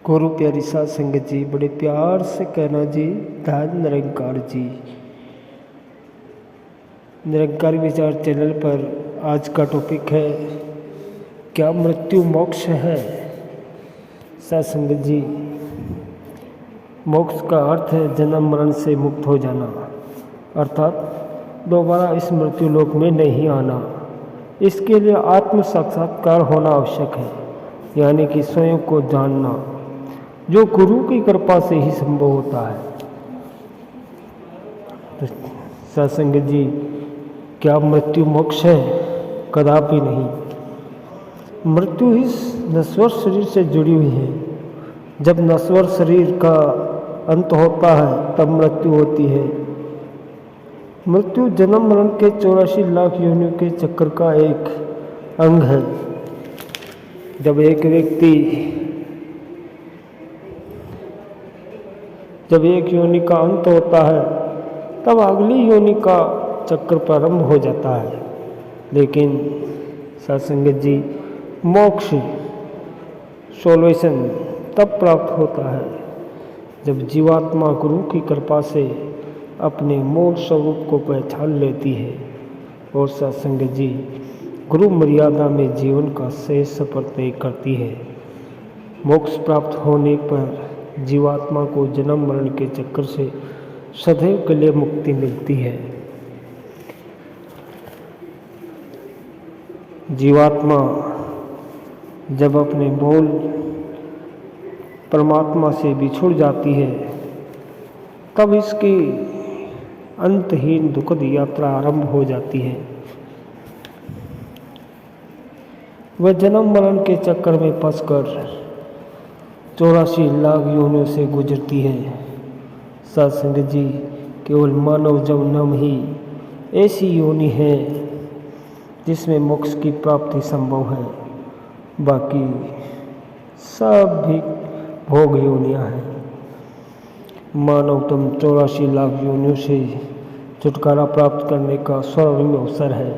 गुरु प्यारी साध संगत जी, बड़े प्यार से कहना जी, धन निरंकार जी। निरंकारी विचार चैनल पर आज का टॉपिक है, क्या मृत्यु मोक्ष है। साध संगत जी, मोक्ष का अर्थ है जन्म मरण से मुक्त हो जाना, अर्थात दोबारा इस मृत्यु लोक में नहीं आना। इसके लिए आत्म साक्षात्कार होना आवश्यक है, यानी कि स्वयं को जानना, जो गुरु की कृपा से ही संभव होता है। तो सत्संग जी, क्या मृत्यु मोक्ष है? कदापि नहीं। मृत्यु ही नश्वर शरीर से जुड़ी हुई है। जब नश्वर शरीर का अंत होता है तब मृत्यु होती है। मृत्यु जन्म मरण के 84 लाख योनियों के चक्र का एक अंग है। जब एक योनि का अंत होता है तब अगली योनि का चक्र प्रारंभ हो जाता है। लेकिन सत्संग जी, मोक्ष सोल्यूशन तब प्राप्त होता है जब जीवात्मा गुरु की कृपा से अपने मूल स्वरूप को पहचान लेती है और सत्संग जी, गुरु मर्यादा में जीवन का शेष सफर तय करती है। मोक्ष प्राप्त होने पर जीवात्मा को जन्म मरण के चक्कर से सदैव के लिए मुक्ति मिलती है। जीवात्मा जब अपने मूल परमात्मा से बिछुड़ जाती है तब इसकी अंतहीन दुखद यात्रा आरंभ हो जाती है। वह जन्म मरण के चक्कर में फंसकर 84 लाख योनियों से गुजरती है। सत्संग जी, केवल मानव जन्म ही ऐसी योनि है जिसमें मोक्ष की प्राप्ति संभव है। बाकी सब भी भोग योनियां हैं। मानवतम 84 लाख योनियों से छुटकारा प्राप्त करने का स्वर्णिम अवसर है।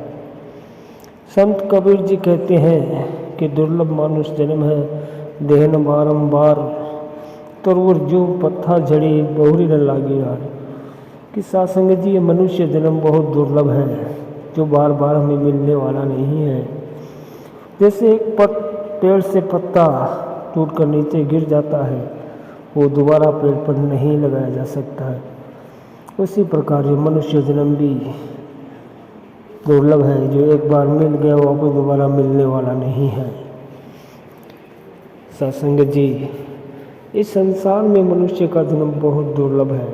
संत कबीर जी कहते हैं कि दुर्लभ मानुष जन्म है, देहन बारंबार तुरवुर जो पत्था झड़ी बहुरी न लागी यार। कि सत्संग जी, ये मनुष्य जन्म बहुत दुर्लभ है, जो बार बार हमें मिलने वाला नहीं है। जैसे एक पेड़ से पत्ता टूट कर नीचे गिर जाता है, वो दोबारा पेड़ पर नहीं लगाया जा सकता है। उसी प्रकार ये मनुष्य जन्म भी दुर्लभ है, जो एक बार मिल गया वो आपको दोबारा मिलने वाला नहीं है। सत्संग जी, इस संसार में मनुष्य का जन्म बहुत दुर्लभ है।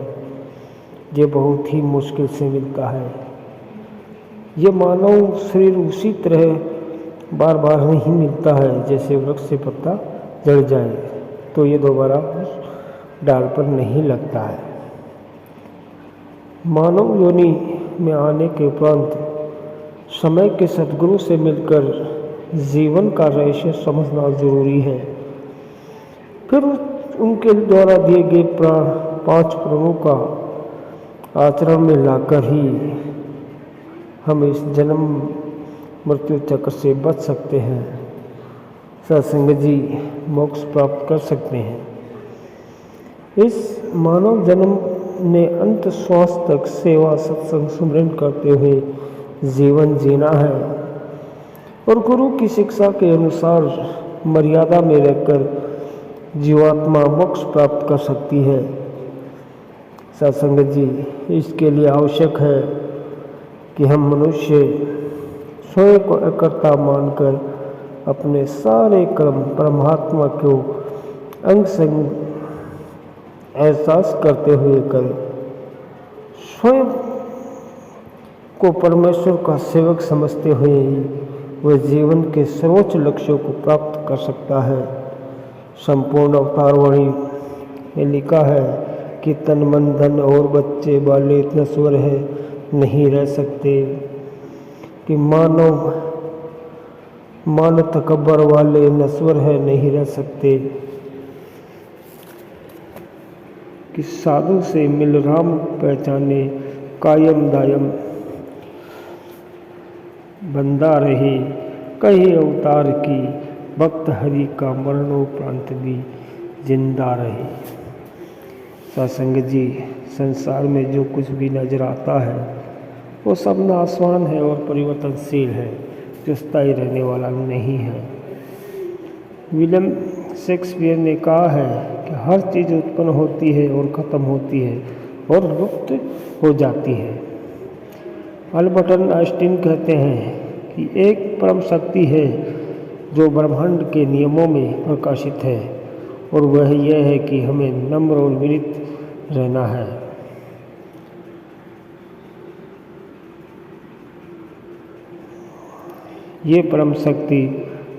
ये बहुत ही मुश्किल से मिलता है। ये मानव शरीर उसी तरह बार बार नहीं मिलता है जैसे वृक्ष से पत्ता जड़ जाए तो ये दोबारा उस डाल पर नहीं लगता है। मानव योनि में आने के उपरांत समय के सद्गुरु से मिलकर जीवन का रहस्य समझना जरूरी है। फिर उनके द्वारा दिए गए 5 प्रणों का आचरण में लाकर ही हम इस जन्म मृत्यु चक्र से बच सकते हैं। सत्संग जी, मोक्ष प्राप्त कर सकते हैं। इस मानव जन्म ने अंत श्वास तक सेवा सत्संग सुमरन करते हुए जीवन जीना है और गुरु की शिक्षा के अनुसार मर्यादा में रहकर जीवात्मा मोक्ष प्राप्त कर सकती है। सत्संग जी, इसके लिए आवश्यक है कि हम मनुष्य स्वयं को अकर्ता मानकर अपने सारे कर्म परमात्मा को अंग संग एहसास करते हुए करें। स्वयं को परमेश्वर का सेवक समझते हुए ही वह जीवन के सर्वोच्च लक्ष्यों को प्राप्त कर सकता है। संपूर्ण अवतारवाणी में लिखा है कि तन मन धन और बच्चे बाले नश्वर है, नहीं रह सकते। कि मान तकब्बर वाले नश्वर है, नहीं रह सकते। कि साधु से मिल राम पहचाने, कायम दायम बंदा रहे, कहे अवतार की भक्त हरि का मरणोपरांत भी जिंदा रहे। सत्संग जी, संसार में जो कुछ भी नजर आता है वो सब नाशवान है और परिवर्तनशील है, जो स्थायी रहने वाला नहीं है। विलियम शेक्सपियर ने कहा है कि हर चीज़ उत्पन्न होती है और ख़त्म होती है और लुप्त हो जाती है। अल्बर्ट आइंस्टीन कहते हैं कि एक परम शक्ति है जो ब्रह्मांड के नियमों में प्रकाशित है, और वह यह है कि हमें नम्र और विनीत रहना है। ये परम शक्ति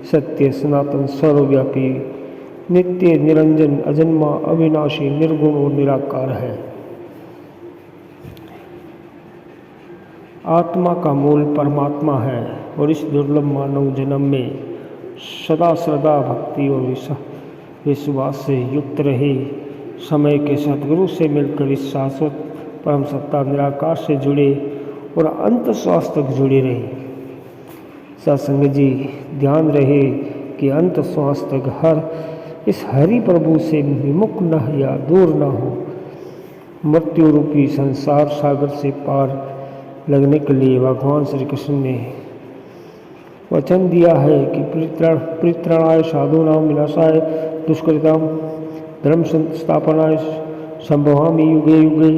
सत्य, सनातन, सर्वव्यापी, नित्य, निरंजन, अजन्मा, अविनाशी, निर्गुण और निराकार है। आत्मा का मूल परमात्मा है और इस दुर्लभ मानव जन्म में सदा श्रद्धा, भक्ति और विश्वास से युक्त रहे। समय के सद्गुरु से मिलकर इस शाश्वत परम सत्ता निराकार से जुड़े और अंत श्वास तक जुड़े रहे। सत्संग जी, ध्यान रहे कि अंत श्वास तक इस हरि प्रभु से विमुख न या दूर न हो। मृत्यु रूपी संसार सागर से पार लगने के लिए भगवान श्री कृष्ण ने वचन दिया है कि परित्राणाय साधूनां विनाशाय दुष्कृतां धर्म संस्थापनाय संभवामि युगे युगे।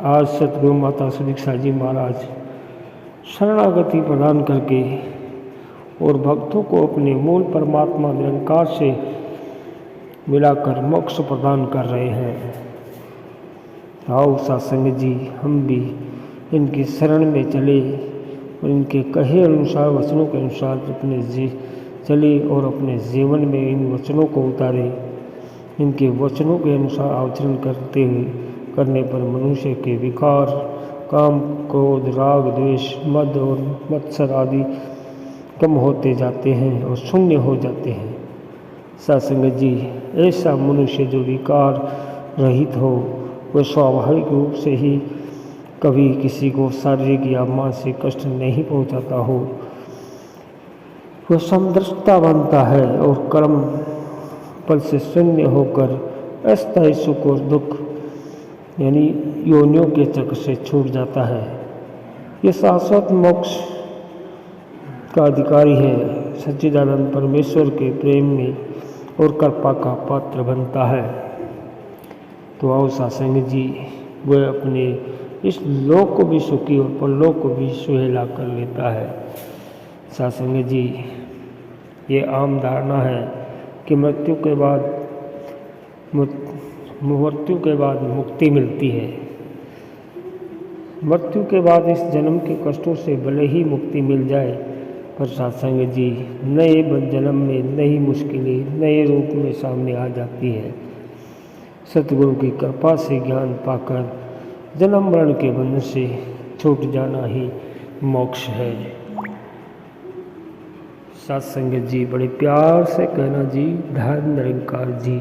आज सतगुरु माता सुदीक्षा जी महाराज शरणागति प्रदान करके और भक्तों को अपने मूल परमात्मा निरंकार से मिलाकर मोक्ष प्रदान कर रहे हैं। आओ सत्संग जी, हम भी इनकी शरण में चले और इनके कहे अनुसार, वचनों के अनुसार अपने चले और अपने जीवन में इन वचनों को उतारे। इनके वचनों के अनुसार आचरण करने पर मनुष्य के विकार, काम, क्रोध, राग, द्वेष, मद और मत्सर आदि कम होते जाते हैं और शून्य हो जाते हैं। सत्संग जी, ऐसा मनुष्य जो विकार रहित हो, वह स्वाभाविक रूप से ही कभी किसी को शारीरिक या मानसिक कष्ट नहीं पहुंचाता हो। वह समदृष्टा बनता है और कर्म फल से शून्य होकर अस्थायी सुख और दुख यानी योनियों के चक्र से छूट जाता है। ये शाश्वत मोक्ष का अधिकारी है, सच्चिदानंद परमेश्वर के प्रेम में और कृपा का पात्र बनता है। तो आओ सत्संग जी, वह अपने इस लोक को भी सुखी और परलोक को भी सुहेला कर लेता है। सत्संग जी, ये आम धारणा है कि मृत्यु के बाद मुक्ति मिलती है। मृत्यु के बाद इस जन्म के कष्टों से भले ही मुक्ति मिल जाए, पर सत्संग जी, नए जन्म में नई मुश्किलें नए रूप में सामने आ जाती है। सतगुरु की कृपा से ज्ञान पाकर जन्म मरण के बंधन से छूट जाना ही मोक्ष है। सत्संग जी, बड़े प्यार से कहना जी, धन निरंकार जी।